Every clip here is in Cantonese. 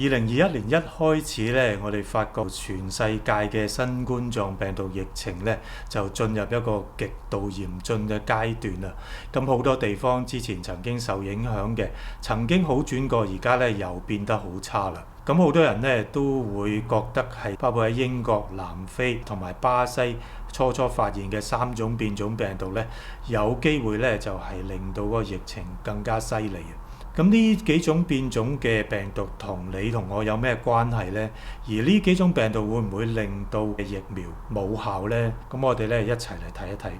2021年一開始咧，我哋發覺全世界嘅新冠狀病毒疫情咧就進入一個極度嚴峻嘅階段啦。咁好多地方之前曾經受影響嘅，曾經好轉過，而家咧又變得好差啦。咁好多人咧都會覺得係包括喺英國、南非同埋巴西初發現嘅3種變種病毒咧，有機會咧就係令到個疫情更加犀利。咁呢幾種變種嘅病毒同你同我有咩關係呢？而呢幾種病毒會唔會令到疫苗冇效呢？咁我哋咧一齊嚟睇一睇。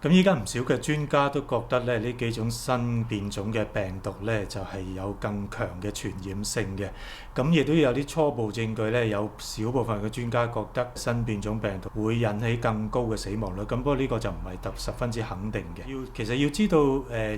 咁依家唔少嘅專家都覺得咧，呢幾種新變種嘅病毒咧就係有更強嘅傳染性嘅。咁亦都有啲初步證據咧，有少部分嘅專家覺得新變種病毒會引起更高嘅死亡率。咁不過呢個就唔係十分之肯定嘅。其實要知道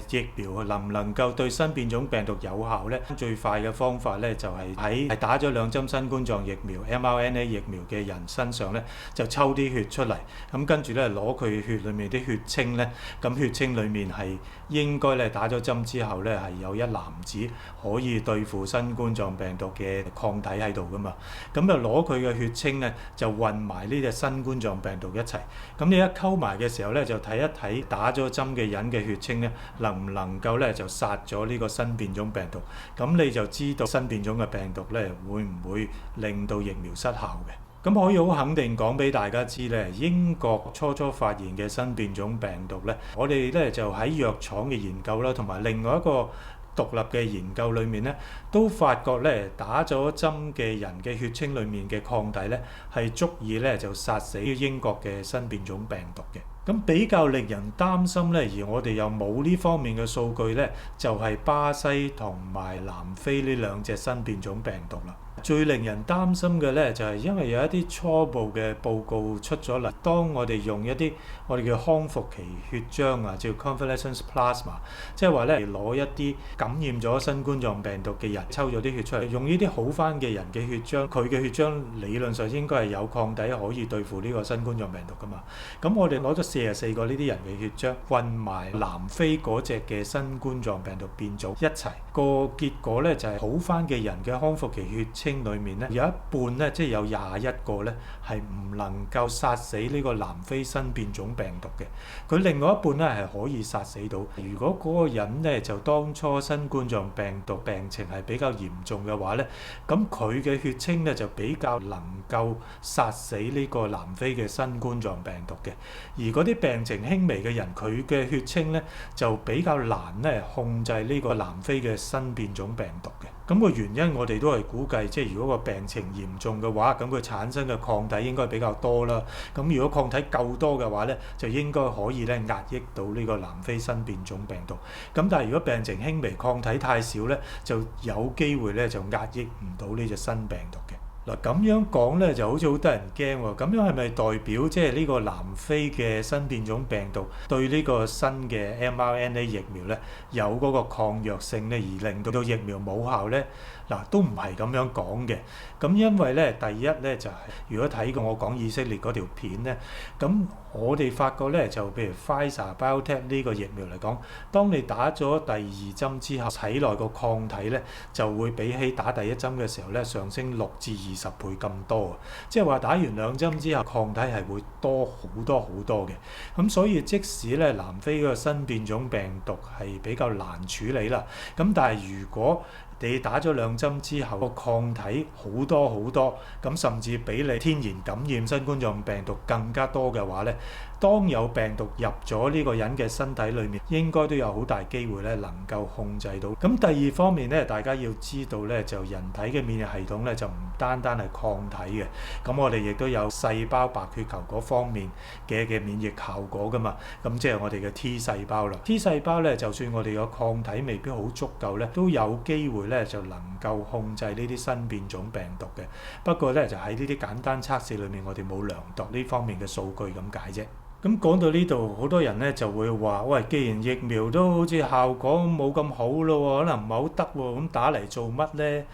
疫苗能唔能夠對新變種病毒有效咧，最快嘅方法咧就係喺打咗2針新冠狀疫苗 mRNA 疫苗嘅人身上咧，就抽啲血出嚟，咁跟住咧攞佢血裡面啲血清咧，咁血清裡面係應該咧打咗針之後咧係有一籃子可以對付新冠狀病毒嘅抗體喺度噶嘛，咁就攞佢嘅血清咧就混埋呢隻新冠狀病毒一齊，咁你一溝埋嘅時候咧就睇一睇打咗針嘅人嘅血清咧能唔能夠咧就殺咗呢個新變種病毒，咁你就知道新變種嘅病毒咧會唔會令到疫苗失效嘅。咁可以好肯定講俾大家知咧，英國初發現嘅新變種病毒咧，我哋咧就喺藥廠嘅研究啦，同埋另外一個獨立嘅研究裏面咧，都發覺咧打咗針嘅人嘅血清裏面嘅抗體咧係足以咧就殺死英國嘅新變種病毒嘅。咁比較令人擔心咧，而我哋又冇呢方面嘅數據咧，就係巴西同埋南非呢2隻新變種病毒啦。最令人擔心嘅咧，就係因為有一啲初步嘅報告出咗嚟，當我哋用一啲我哋叫康復期血漿啊，叫 convalescent plasma， 即係話咧攞一啲感染咗新冠狀病毒嘅人抽咗啲血出嚟，用呢啲好翻嘅人嘅血漿，佢嘅血漿理論上應該係有抗體可以對付呢個新冠狀病毒噶嘛。咁我哋攞咗44個呢啲人嘅血漿混埋南非嗰隻嘅新冠狀病毒變種一齊，個結果咧就係好翻嘅人嘅康復期血清裏面咧有一半咧，即係有21個咧係唔能夠殺死呢個南非新變種病毒嘅，佢另外一半咧係可以殺死到。如果嗰個人咧就當初新冠狀病毒病情係比較嚴重嘅話咧，咁佢嘅血清咧就比較能夠殺死呢個南非嘅新冠狀病毒嘅，而嗰啲病情輕微嘅人，佢嘅血清咧就比較難咧控制呢個南非嘅新變種病毒嘅。咁個原因我哋都係估計，即係如果個病情嚴重嘅話，咁佢產生嘅抗體應該比較多啦。咁如果抗體夠多嘅話咧，就應該可以咧壓抑到呢個南非新變種病毒。咁但係如果病情輕微，抗體太少咧，就有機會咧就壓抑唔到呢隻新病毒嘅。嗱，咁樣講咧就好似好得人驚喎，咁樣係咪代表即係呢個南非嘅新變種病毒對呢個新嘅 mRNA 疫苗咧有嗰個抗藥性咧，而令到疫苗冇效咧？嗱，都唔係咁樣講嘅。咁因為咧，第一咧就係如果睇過我講以色列嗰條片咧，咁我哋發覺咧就譬如 Pfizer、BioNTech 呢個疫苗嚟講，當你打咗第2針之後，體內個抗體咧就會比起打第1針嘅時候咧上升6至20倍咁多啊！即係話打完2針之後，抗體係會多好多好多嘅。咁所以即使咧南非嗰個新變種病毒係比較難處理啦，咁但係如果你打咗2針之後，個抗體好多好多，咁甚至比你天然感染新冠狀病毒更加多嘅話咧，當有病毒入咗呢個人嘅身體裏面，應該都有好大機會咧能夠控制到。咁第二方面咧，大家要知道咧，就人體嘅免疫系統咧就唔單單係抗體嘅，咁我哋亦都有細胞白血球嗰方面嘅免疫效果噶嘛。咁即係我哋嘅 T 細胞啦。T 細胞咧，就算我哋個抗體未必好足夠咧，都有機會咧就能夠控制呢啲新變種病毒嘅。不過咧就喺呢啲簡單測試裏面，我哋冇量度呢方面嘅數據咁解啫。咁講到呢度，好多人咧就會話：喂，既然疫苗都好似效果冇咁好咯，可能唔係好得喎，咁打嚟做乜咧？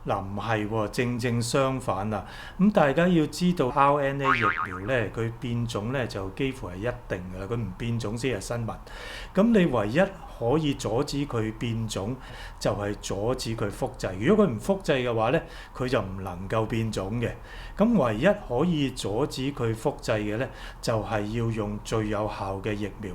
嗱唔係喎，正正相反啊！咁大家要知道 RNA 疫苗咧，佢變種咧就幾乎係一定㗎啦，佢唔變種先係新聞。咁你唯一可以阻止佢變種，就係阻止佢複製。如果佢唔複製嘅話咧，佢就唔能夠變種嘅。咁唯一可以阻止佢複製嘅咧，就係要用最有效嘅疫苗，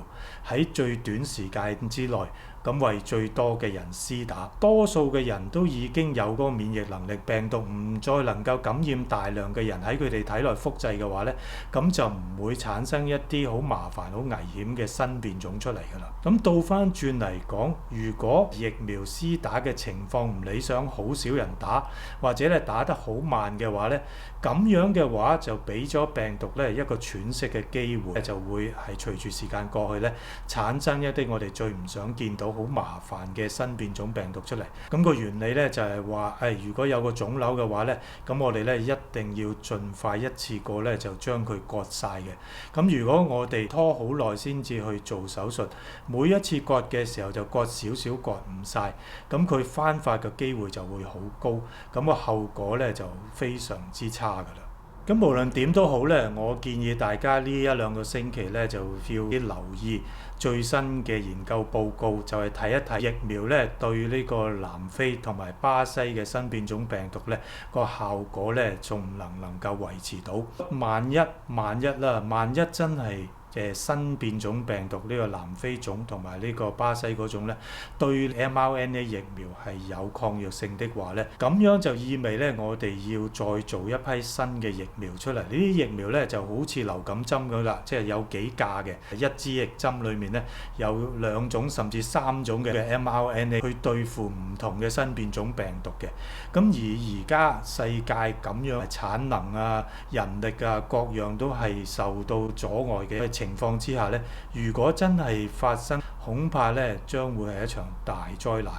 喺最短時間之內，咁為最多嘅人施打。多數嘅人都已經有嗰個免疫能力，病毒唔再能夠感染大量嘅人喺佢哋體內複製嘅話咧，咁就唔會產生一啲好麻煩、好危險嘅新變種出嚟㗎啦。咁倒翻轉嚟講，如果疫苗施打嘅情況唔理想，好少人打，或者咧打得好慢嘅話咧，咁樣嘅話就俾咗病毒咧一個喘息嘅機會，就會係隨住時間過去咧，產生一啲我哋最唔想見到好麻煩嘅新變種病毒出嚟。咁個原理咧就係話，如果有個腫瘤嘅話咧，咁我哋咧一定要盡快一次過咧就將佢割晒嘅。咁如果我哋拖好耐先至去做手術，每一次割嘅時候就割少少，割唔晒，咁佢翻發嘅機會就會好高，咁個後果咧就非常之差㗎啦。咁無論點都好咧，我建議大家呢一兩個星期咧就要留意最新嘅研究報告，就係睇一睇疫苗咧對呢個南非同埋巴西嘅新變種病毒咧個效果咧仲能夠維持到。萬一真係新變種病毒呢個南非種同埋呢個巴西嗰種咧，對 mRNA 疫苗係有抗藥性的話咧，咁樣就意味咧我哋要再做一批新嘅疫苗出嚟。呢啲疫苗咧就好似流感針咁啦，即係有幾價嘅，一支疫針裡面咧有2種甚至3種嘅 mRNA 去對付唔同嘅新變種病毒嘅。咁而家世界咁樣產能啊、人力啊各樣都係受到阻礙嘅情況之下咧，如果真係發生，恐怕咧將會係一場大災難。